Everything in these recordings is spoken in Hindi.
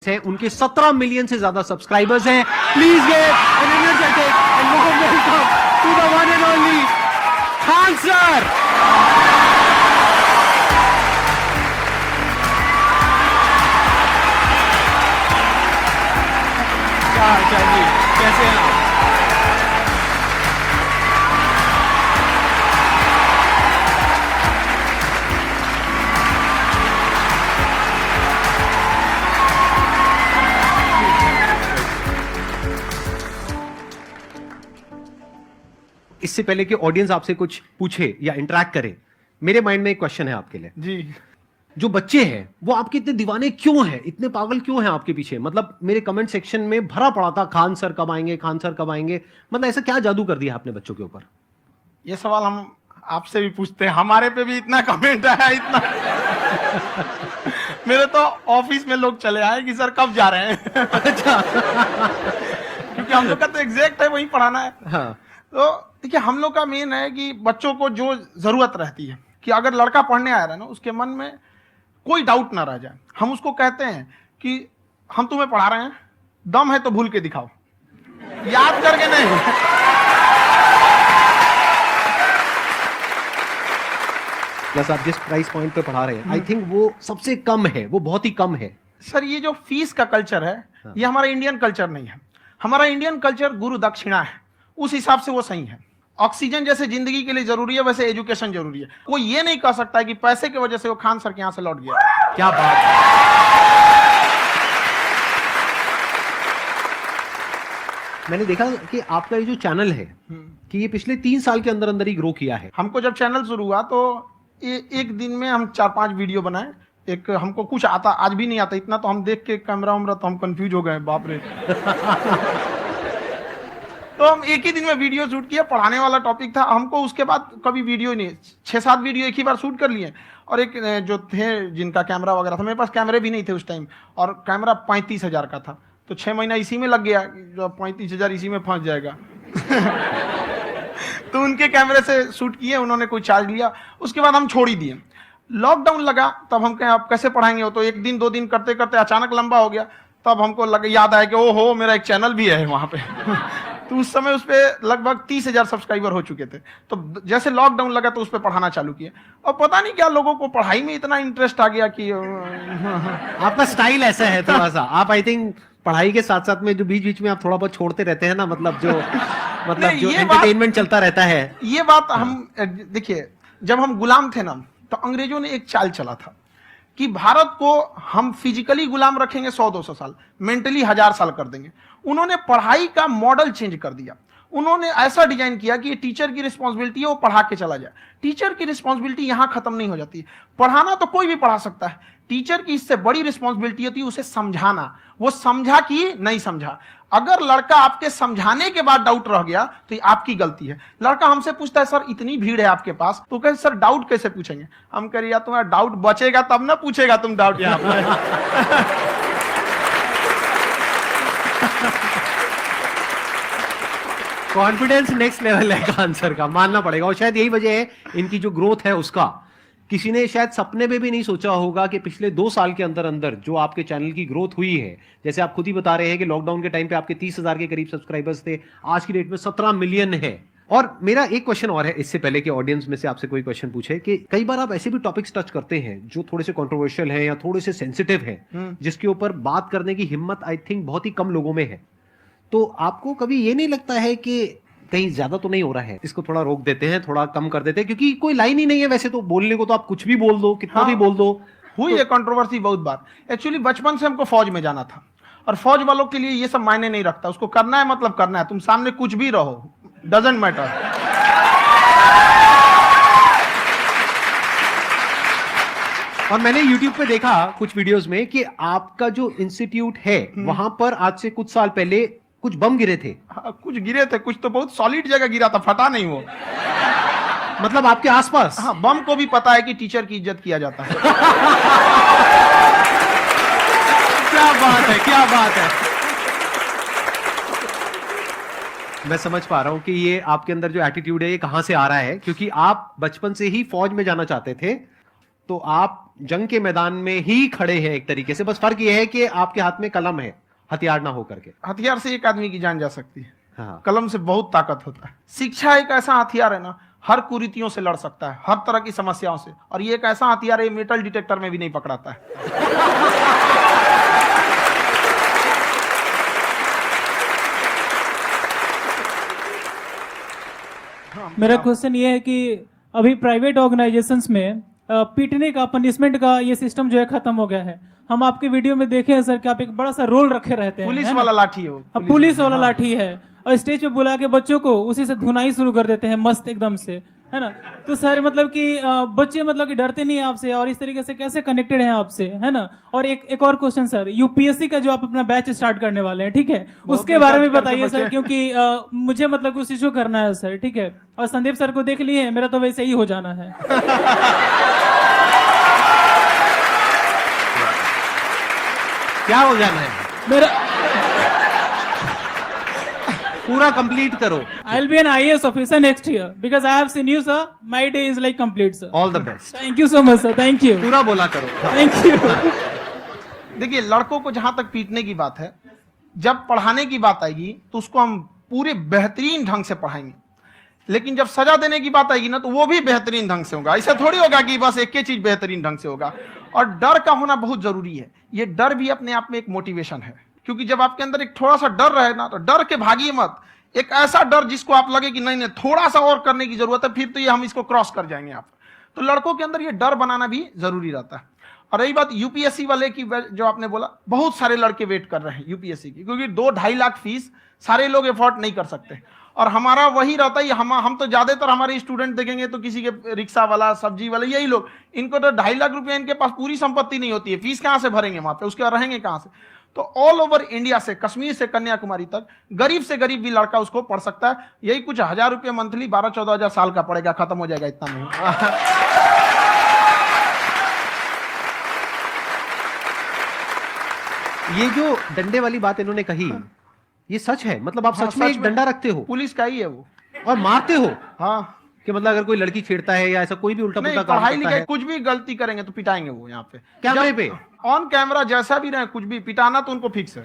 हैं, उनके 17 मिलियन से ज्यादा सब्सक्राइबर्स हैं। Please give an energetic and warm welcome to the one and only Khan sir. क्या हाल जी, कैसे हैं आप? इससे पहले कि ऑडियंस आपसे कुछ पूछे या इंटरेक्ट करे, मेरे माइंड में एक क्वेश्चन है आपके लिए जी। जो बच्चे हैं वो आपके इतने दीवाने क्यों हैं, इतने पागल क्यों हैं आपके पीछे? मतलब मेरे कमेंट सेक्शन में भरा पड़ा था खान सर कब आएंगे, खान सर कब आएंगे। मतलब ऐसा क्या जादू कर दिया आपने बच्चों के ऊपर? ये सवाल हम आपसे भी पूछते हैं, हमारे पे भी इतना कमेंट आया, इतना मेरे तो ऑफिस में लोग चले आए कि सर कब जा रहे हैं। अच्छा। क्योंकि हम लोग का तो एग्जैक्ट है, वही पढ़ाना है। हाँ। तो देखिए, हम लोग का मेन है कि बच्चों को जो जरूरत रहती है कि अगर लड़का पढ़ने आया है ना, उसके मन में कोई डाउट ना रह जाए। हम उसको कहते हैं कि हम तुम्हें पढ़ा रहे हैं, दम है तो भूल के दिखाओ, याद करके नहीं। प्लस आप जिस प्राइस पॉइंट पे पढ़ा रहे हैं, आई थिंक वो सबसे कम है, वो बहुत ही कम है। सर ये जो फीस का कल्चर है, ये हमारा इंडियन कल्चर नहीं है। हमारा इंडियन कल्चर गुरु दक्षिणा है, उस हिसाब से वो सही है। ऑक्सीजन जैसे जिंदगी के लिए जरूरी है, वैसे एजुकेशन जरूरी है। कोई ये नहीं कह सकता है कि पैसे की वजह से वो खान सर के यहां से लौट गया। क्या बात है। मैंने देखा कि आपका ये जो चैनल है कि ये पिछले 3 साल के अंदर अंदर ही ग्रो किया है। हमको जब चैनल शुरू हुआ तो एक दिन में हम 4-5 वीडियो बनाए। एक हमको कुछ आता, आज भी नहीं आता इतना, तो हम देख के कैमरा उमरा तो हम कंफ्यूज हो गए, बाप रे। तो हम एक ही दिन में वीडियो शूट किया, पढ़ाने वाला टॉपिक था हमको। उसके बाद कभी वीडियो नहीं, 6-7 वीडियो एक ही बार शूट कर लिए। और एक जो थे जिनका कैमरा वगैरह था, मेरे पास कैमरे भी नहीं थे उस टाइम, और कैमरा 35,000 का था, तो 6 महीना इसी में लग गया। जो 35,000 इसी में फंस जाएगा। तो उनके कैमरे से शूट किए, उन्होंने कोई चार्ज लिया, उसके बाद हम छोड़ ही दिए। लॉकडाउन लगा, तब हम कहें आप कैसे पढ़ाएंगे? हो तो 1 दिन 2 दिन करते करते अचानक लंबा हो गया। तब हमको याद आया कि ओहो, मेरा एक चैनल भी है वहां पे। तो उस समय उस पर लगभग 30,000 सब्सक्राइबर हो चुके थे। तो जैसे लॉकडाउन लगा तो उस पर पढ़ाना चालू किया, और पता नहीं क्या लोगों को पढ़ाई में इतना इंटरेस्ट आ गया कि आपका स्टाइल ऐसा है थोड़ा सा। आप आई थिंक पढ़ाई के साथ साथ में जो बीच बीच में आप थोड़ा बहुत छोड़ते रहते हैं ना, मतलब जो एंटरटेनमेंट चलता रहता है। ये बात हम देखिए, जब हम गुलाम थे ना, तो अंग्रेजों ने एक चाल चला था कि भारत को हम फिजिकली गुलाम रखेंगे 100-200 साल, मेंटली 1000 साल कर देंगे। उन्होंने पढ़ाई का मॉडल चेंज कर दिया। उन्होंने ऐसा डिजाइन किया कि ये टीचर की रिस्पॉन्सिबिलिटी है, वो पढ़ा के चला जाए। टीचर की रिस्पॉन्सिबिलिटी यहां खत्म नहीं हो जाती। पढ़ाना तो कोई भी पढ़ा सकता है, टीचर की इससे बड़ी रिस्पॉन्सिबिलिटी होती है उसे समझाना। वो समझा कि नहीं समझा। अगर लड़का आपके समझाने के बाद डाउट रह गया तो ये आपकी गलती है। लड़का हमसे पूछता है सर इतनी भीड़ है आपके पास, तो कहे सर डाउट कैसे पूछेंगे? हम कह रहे यार तुम्हारा डाउट बचेगा तब ना पूछेगा तुम डाउट यहाँ पे। कॉन्फिडेंस नेक्स्ट लेवल है खान सर का, मानना पड़ेगा। और शायद यही वजह है इनकी जो ग्रोथ है उसका। किसी ने शायद सपने में भी नहीं सोचा होगा कि पिछले 2 साल के अंदर अंदर जो आपके चैनल की ग्रोथ हुई है, जैसे आप खुद ही बता रहे हैं कि लॉकडाउन के टाइम पे आपके 30,000 के करीब सब्सक्राइबर्स थे, आज की डेट में 17 मिलियन है। और मेरा एक क्वेश्चन और है, इससे पहले कि ऑडियंस में से आपसे कोई क्वेश्चन पूछे, कि कई बार आप ऐसे भी टॉपिक्स टच करते हैं जो थोड़े से कंट्रोवर्शियल हैं या थोड़े से सेंसिटिव हैं, जिसके ऊपर बात करने की हिम्मत आई थिंक बहुत ही कम लोगों में है। तो आपको कभी ये नहीं लगता है कि कहीं ज्यादा तो नहीं हो रहा है, इसको थोड़ा रोक देते हैं, थोड़ा कम कर देते हैं? क्योंकि कोई लाइन ही नहीं है वैसे तो बोलने को, तो आप कुछ भी बोल दो, कितना भी बोल दो। हुई है कंट्रोवर्सी बहुत बार। एक्चुअली बचपन से हमको फौज में जाना था, और फौज वालों के लिए ये सब मायने नहीं रखता। उसको करना है मतलब करना है, तुम सामने कुछ भी रहो, डजंट मैटर। और मैंने YouTube पे देखा कुछ वीडियोस में कि आपका जो इंस्टीट्यूट है वहां पर आज से कुछ साल पहले कुछ बम गिरे थे। हाँ, कुछ गिरे थे, कुछ तो बहुत सॉलिड जगह गिरा था, फटा नहीं वो। मतलब आपके आसपास? हाँ, बम को भी पता है कि टीचर की इज्जत किया जाता है। क्या बात है, क्या बात है। मैं समझ पा रहा हूं कि ये आपके अंदर जो एटीट्यूड है ये कहां से आ रहा है, क्योंकि आप बचपन से ही फौज में जाना चाहते थे। तो आप जंग के मैदान में ही खड़े हैं एक तरीके से, बस फर्क यह है कि आपके हाथ में कलम है, हथियार ना हो करके। हथियार से एक आदमी की जान जा सकती है, हाँ। कलम से बहुत ताकत होता है। शिक्षा एक ऐसा हथियार है ना, हर कुरीतियों से लड़ सकता है, हर तरह की समस्याओं से, और ये एक ऐसा हथियार है, मेटल डिटेक्टर में भी नहीं पकड़ाता है। मेरा क्वेश्चन ये है कि अभी प्राइवेट ऑर्गेनाइजेशंस में पीटने का, पनिशमेंट का ये सिस्टम जो है खत्म हो गया है। हम आपके वीडियो में देखे हैं सर कि आप एक बड़ा सा रोल रखे रहते हैं, पुलिस वाला लाठी है वो, पुलिस वाला लाठी है, और स्टेज पे बुला के बच्चों को उसी से धुनाई शुरू कर देते हैं मस्त एकदम से, है ना। तो सर मतलब कि बच्चे मतलब कि डरते नहीं है आपसे, और इस तरीके से कैसे कनेक्टेड हैं आपसे, है ना। और एक और क्वेश्चन सर, यूपीएससी का जो आप अपना बैच स्टार्ट करने वाले हैं, ठीक है, उसके बारे में बताइए सर, क्योंकि मुझे मतलब कुछ इशू करना है सर, ठीक है। और संदीप सर को देख लिए, मेरा तो वैसे ही हो जाना है। क्या हो जाना है? मेरा पूरा कंप्लीट करो। I'll be an IAS officer next year because I have seen you, sir. My day is like complete, sir. All the best. Thank you so much, sir. Thank you. पूरा बोला करो। Thank you. देखिए, लड़कों को जहां तक पीटने की बात है, जब पढ़ाने की बात आएगी तो उसको हम पूरे बेहतरीन ढंग से पढ़ाएंगे, लेकिन जब सजा देने की बात आएगी ना, तो वो भी बेहतरीन ढंग से होगा। ऐसा थोड़ी होगा कि बस एक ही चीज बेहतरीन ढंग से होगा। और डर का होना बहुत जरूरी है। ये डर भी अपने आप में एक मोटिवेशन है, क्योंकि जब आपके अंदर एक थोड़ा सा डर रहे ना, तो डर के भागिए मत। एक ऐसा डर जिसको आप लगे कि नहीं नहीं थोड़ा सा और करने की जरूरत है, फिर तो ये हम इसको क्रॉस कर जाएंगे आप। तो लड़कों के अंदर ये डर बनाना भी जरूरी रहता है। और रही बात यूपीएससी वाले की, जो आपने बोला, बहुत सारे लड़के वेट कर रहे हैं यूपीएससी की, क्योंकि 2-2.5 लाख फीस सारे लोग एफोर्ड नहीं कर सकते। और हमारा वही रहता है, हम तो ज्यादातर हमारे स्टूडेंट देखेंगे तो किसी के रिक्शा वाला, सब्जी वाला, यही लोग, इनको तो 2.5 लाख रुपया, इनके पास पूरी संपत्ति नहीं होती है, फीस कहां से भरेंगे वहां पे, उसके बाद रहेंगे कहां से। तो ऑल ओवर इंडिया से, कश्मीर से कन्याकुमारी तक, गरीब से गरीब भी लड़का उसको पढ़ सकता है। यही कुछ 1000 रुपये मंथली, 12-14 हजार साल का पड़ेगा, खत्म हो जाएगा, इतना नहीं। ये जो डंडे वाली बात इन्होंने कही, ये सच है? मतलब आप सच में एक डंडा रखते हो? पुलिस का ही है वो। और मारते हो? हाँ, कि मतलब अगर कोई लड़की छेड़ता है या ऐसा कोई भी उल्टा पुल्टा काम पढ़ाई करता लिखाई है, कुछ भी गलती करेंगे तो पिटाएंगे वो यहाँ पे, कैमरे पे, ऑन कैमरा, जैसा भी रहे, कुछ भी पिटाना तो उनको फिक्स है।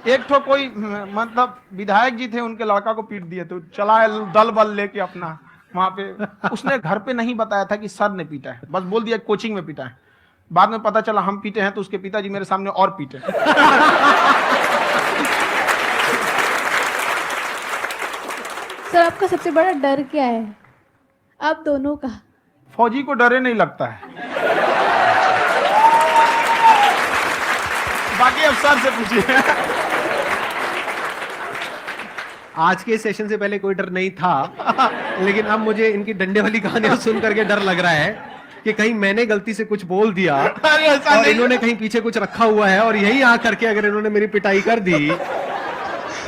एक तो कोई मतलब विधायक जी थे, उनके लड़का को पीट दिए, तो चला दल बल लेके अपना वहां पे। उसने घर पे नहीं बताया था कि सर ने पीटा है, बस बोल दिया कोचिंग में पीटा है। बाद में पता चला हम पीटे हैं, तो उसके पिताजी मेरे सामने और पीटे। सर आपका सबसे बड़ा डर क्या है, आप दोनों का? फौजी को डरे नहीं लगता है, बाकी अब सर से पूछिए। आज के सेशन से पहले कोई डर नहीं था, लेकिन अब मुझे इनकी डंडे वाली कहानियां सुन करके डर लग रहा है कि कहीं मैंने गलती से कुछ बोल दिया और इन्होंने कहीं पीछे कुछ रखा हुआ है, और यही आ करके अगर इन्होंने मेरी पिटाई कर दी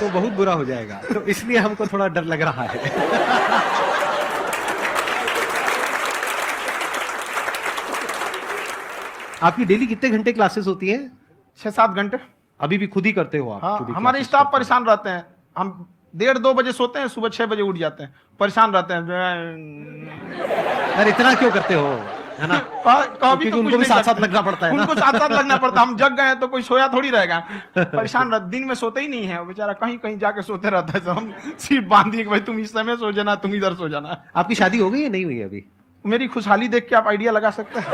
तो बहुत बुरा हो जाएगा। तो इसलिए हमको थोड़ा डर लग रहा है। आपकी डेली कितने घंटे क्लासेस होती हैं? 6-7 घंटे। अभी भी खुद ही करते हो आप? हाँ, खुद ही हमारे classes स्टाफ करते हो? परेशान रहते हैं। हम 1:30-2 बजे सोते हैं, सुबह 6 बजे उठ जाते हैं, परेशान रहते हैं। यार इतना क्यों करते हो, है ना? कभी क्योंकि उनको भी साथ साथ लगना पड़ता है ना। उनको साथ साथ लगना पड़ता है। हम जग गए तो कोई सोया थोड़ी रहेगा, परेशान रह, दिन में सोते ही नहीं है, बेचारा कहीं कहीं जाके सोते रहता है। तो हम सिर्फ बांध दिए कि भाई तुम इस समय सो जाना, तुम इधर सो जाना। आपकी शादी हो गई या नहीं हुई अभी? मेरी खुशहाली देख के आप आइडिया लगा सकते हैं।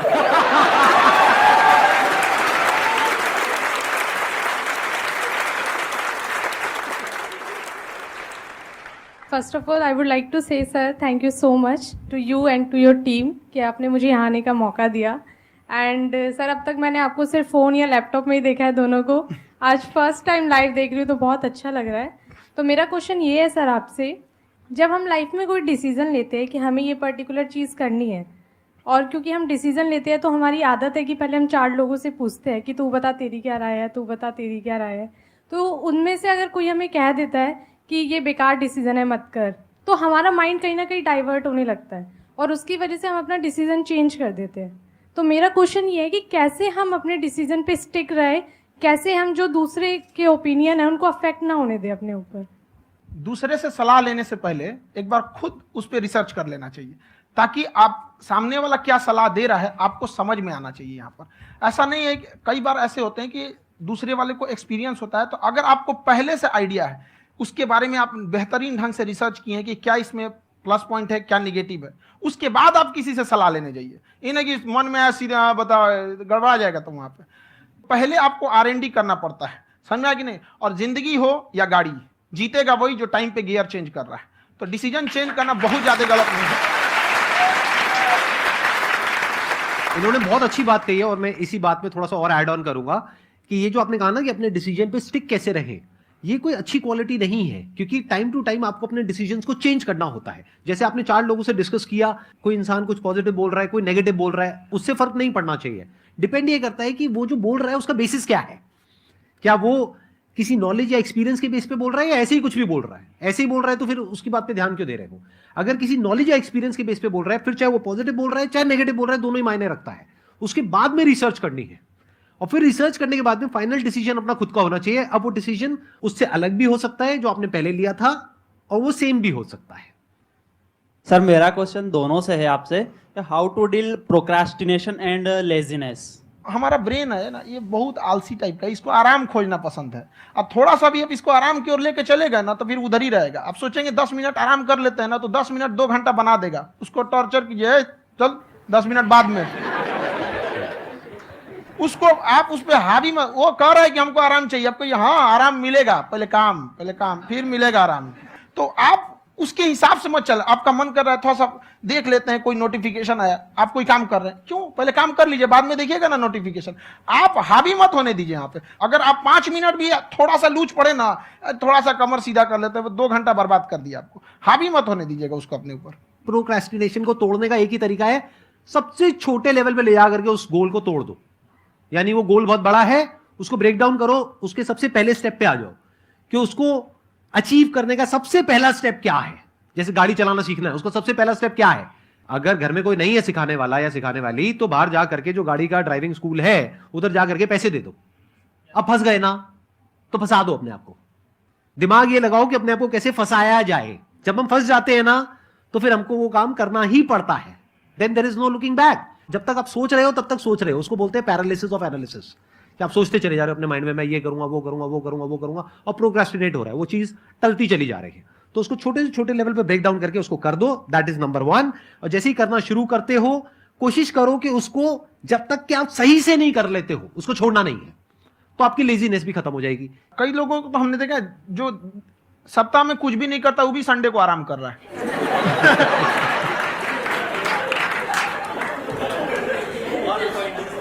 First of all I would like to say sir thank you so much to you and to your team कि आपने मुझे यहाँ आने का मौका दिया। एंड सर अब तक मैंने आपको सिर्फ फ़ोन या लैपटॉप में ही देखा है दोनों को, आज फर्स्ट टाइम लाइव देख रही हूँ तो बहुत अच्छा लग रहा है। तो मेरा क्वेश्चन ये है सर आपसे, जब हम लाइफ में कोई डिसीज़न लेते हैं कि हमें ये पर्टिकुलर चीज़ करनी है, और क्योंकि हम डिसीज़न लेते हैं तो हमारी आदत है कि पहले हम 4 लोगों से पूछते हैं कि तू बता तेरी क्या राय है, तू बता तेरी क्या राय है। तो उनमें से अगर कोई हमें कह देता है कि ये बेकार डिसीजन है मत कर, तो हमारा माइंड कहीं ना कहीं डाइवर्ट होने लगता है और उसकी वजह से हम अपना डिसीजन चेंज कर देते हैं। तो मेरा क्वेश्चन ये है कि कैसे हम अपने डिसीजन पे स्टिक रहे, कैसे हम जो दूसरे के ओपिनियन है उनको अफेक्ट ना होने दें अपने ऊपर। दूसरे से सलाह लेने से पहले एक बार खुद उस पर रिसर्च कर लेना चाहिए, ताकि आप सामने वाला क्या सलाह दे रहा है आपको समझ में आना चाहिए। यहाँ पर ऐसा नहीं है कि कई बार ऐसे होते हैं कि दूसरे वाले को एक्सपीरियंस होता है, तो अगर आपको पहले से आइडिया है, उसके बारे में आप बेहतरीन ढंग से रिसर्च किए हैं कि क्या इसमें प्लस पॉइंट है, क्या निगेटिव है, उसके बाद आप किसी से सलाह लेने जाइए। ये नहीं कि मन में सीधा बता गड़बड़ा जाएगा। तो वहां पे पहले आपको R&D करना पड़ता है, समझा कि नहीं। और जिंदगी हो या गाड़ी, जीतेगा वही जो टाइम पे गियर चेंज कर रहा है। तो डिसीजन चेंज करना बहुत ज्यादा गलत नहीं है। इन्होंने बहुत अच्छी बात कही है और मैं इसी बात में थोड़ा सा और ऐड ऑन करूंगा कि ये जो आपने कहा ना कि अपने डिसीजन पे स्टिक कैसे रहे, ये कोई अच्छी क्वालिटी नहीं है, क्योंकि टाइम टू टाइम आपको अपने डिसीजंस को चेंज करना होता है। जैसे आपने 4 लोगों से डिस्कस किया, कोई इंसान कुछ पॉजिटिव बोल रहा है, कोई नेगेटिव बोल रहा है, उससे फर्क नहीं पड़ना चाहिए। डिपेंड ये करता है कि वो जो बोल रहा है उसका बेसिस क्या है। क्या वो किसी नॉलेज या एक्सपीरियंस के बेस पे बोल रहा है या ऐसे ही कुछ भी बोल रहा है? ऐसे ही बोल रहा है तो फिर उसकी बात पे ध्यान क्यों दे रहे हो? अगर किसी नॉलेज या एक्सपीरियंस के बेस पे बोल रहा है, फिर चाहे वो पॉजिटिव बोल रहा है चाहे नेगेटिव बोल रहा है, दोनों ही मायने रखता है। उसके बाद में रिसर्च करनी है और फिर रिसर्च करने के बाद में फाइनल डिसीजन अपना खुद का होना चाहिए। अब वो डिसीजन उससे अलग भी हो सकता है जो आपने पहले लिया था, और वो सेम भी हो सकता है। सर मेरा क्वेश्चन दोनों से है आपसे, how to deal procrastination and laziness. हमारा ब्रेन है ना, ये बहुत आलसी टाइप का, इसको आराम खोजना पसंद है। अब थोड़ा सा भी अब इसको आराम की ओर लेके चलेगा ना तो फिर उधर ही रहेगा। आप सोचेंगे 10 मिनट आराम कर लेते हैं ना, तो 10 मिनट 2 घंटा बना देगा। उसको टॉर्चर कीजिए, चल 10 मिनट बाद में, उसको आप उस पर हावी मत। वो कह रहा है कि हमको आराम चाहिए, आपको हाँ आराम मिलेगा, पहले काम फिर मिलेगा आराम। तो आप उसके हिसाब से मत चल। आपका मन कर रहा है थोड़ा सा देख लेते हैं, कोई नोटिफिकेशन आया, आप कोई काम कर रहे हैं, क्यों पहले काम कर लीजिए, बाद में देखिएगा ना नोटिफिकेशन। आप हावी मत होने दीजिए यहाँ पे। अगर आप 5 मिनट भी थोड़ा सा लूज पड़े ना, थोड़ा सा कमर सीधा कर लेते हैं, 2 घंटा बर्बाद कर दिया आपको। हावी मत होने दीजिएगा उसको अपने ऊपर। प्रोक्रेस्टिनेशन को तोड़ने का एक ही तरीका है, सबसे छोटे लेवल पे ले जा करके उस गोल को तोड़ दो। यानी वो गोल बहुत बड़ा है, उसको ब्रेक डाउन करो, उसके सबसे पहले स्टेप पे आ जाओ कि उसको अचीव करने का सबसे पहला स्टेप क्या है। जैसे गाड़ी चलाना सीखना है, उसका सबसे पहला स्टेप क्या है। अगर घर में कोई नहीं है सिखाने वाला या सिखाने वाली, तो बाहर जा करके जो गाड़ी का ड्राइविंग स्कूल है उधर जा करके पैसे दे दो। अब फंस गए ना तो फंसा दो अपने आप को। दिमाग ये लगाओ कि अपने आप को कैसे फंसाया जाए। जब हम फंस जाते हैं ना तो फिर हमको वो काम करना ही पड़ता है। Then there is no looking back. जब तक आप सोच रहे हो तब तक सोच रहे हो, उसको बोलते हैं पैरालिसिस ऑफ एनालिसिस, कि आप सोचते चले जा रहे हो अपने माइंड में, मैं ये करूंगा वो करूंगा वो करूंगा वो करूंगा, और प्रोक्रेस्टिनेट हो रहा है, वो चीज टलती चली जा रही है। तो उसको छोटे से छोटे लेवल पे ब्रेक डाउन करके उसको कर दो, दैट इज नंबर 1। और जैसे ही करना शुरू करते हो, कोशिश करो कि उसको जब तक कि आप सही से नहीं कर लेते हो उसको छोड़ना नहीं है, तो आपकी लेजीनेस भी खत्म हो जाएगी। कई लोगों को तो हमने देखा जो सप्ताह में कुछ भी नहीं करता, वो भी संडे को आराम कर रहा है।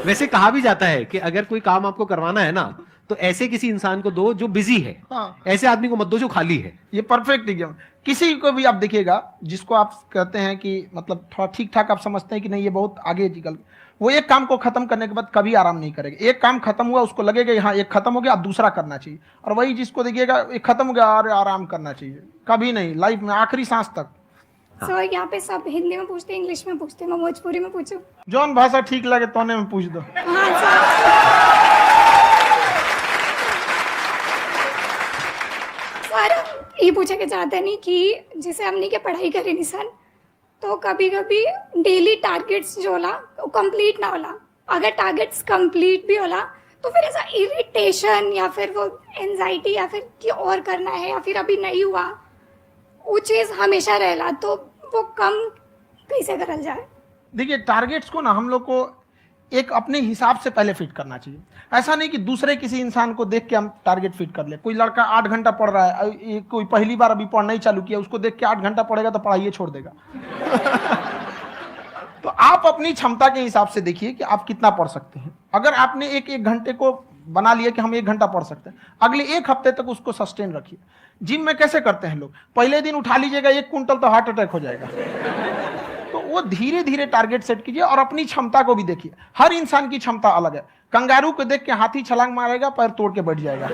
वैसे कहा भी जाता है कि अगर कोई काम आपको करवाना है ना, तो ऐसे किसी इंसान को दो जो बिजी है। हाँ। ऐसे आदमी को मत दो जो खाली है। ये परफेक्ट एग्जाम। किसी को भी आप देखिएगा जिसको आप कहते हैं कि मतलब थोड़ा ठीक ठाक आप समझते हैं कि नहीं ये बहुत आगे निकल, वो एक काम को खत्म करने के बाद कभी आराम नहीं करेगा। एक काम खत्म हुआ उसको लगेगा हाँ एक खत्म हो गया, अब दूसरा करना चाहिए। और वही जिसको देखिएगा एक खत्म हो गया और आराम करना चाहिए, कभी नहीं, लाइफ में आखिरी सांस तक। सर यहाँ पे सब हिंदी में पूछते हैं, इंग्लिश में पूछते हैं, मैं भोजपुरी में पूछूं? जौन भाषा ठीक लगे तोने में पूछ दो। हाँ सर। सर ये पूछे के चाहते नहीं कि जैसे हमने के पढ़ाई करी निसन, तो कभी कभी डेली टारगेट्स जो होला वो कंप्लीट ना होला। अगर टारगेट्स कंप्लीट भी होला तो फिर ऐसा इरिटेशन या फिर वो एंजाइटी या फिर कि और करना है या फिर अभी नहीं हुआ, वो चीज हमेशा रहेला। तो वो कम कैसे करल जाए? देखिए टारगेट्स को ना हम लोग को एक अपने हिसाब से पहले फिट करना चाहिए। ऐसा नहीं कि दूसरे किसी इंसान को देख के हम टारगेट फिट कर ले। कोई लड़का 8 घंटा पढ़ रहा है, कोई पहली बार अभी पढ़ना ही चालू किया, उसको देख के 8 घंटा पढ़ेगा तो पढ़ाई छोड़ देगा। तो आप अपनी क्षमता के हिसाब से देखिए कि आप कितना पढ़ सकते हैं। अगर आपने एक घंटे को बना लिया कि हम 1 घंटा पढ़ सकते हैं, अगले 1 हफ्ते तक उसको सस्टेन रखिए। जिम में कैसे करते हैं लोग, पहले दिन उठा लीजिएगा 1 क्विंटल तो हार्ट अटैक हो जाएगा। तो वो धीरे धीरे टारगेट सेट कीजिए और अपनी क्षमता को भी देखिए। हर इंसान की क्षमता अलग है। कंगारू को देख के हाथी छलांग मारेगा, पैर तोड़ के बैठ जाएगा।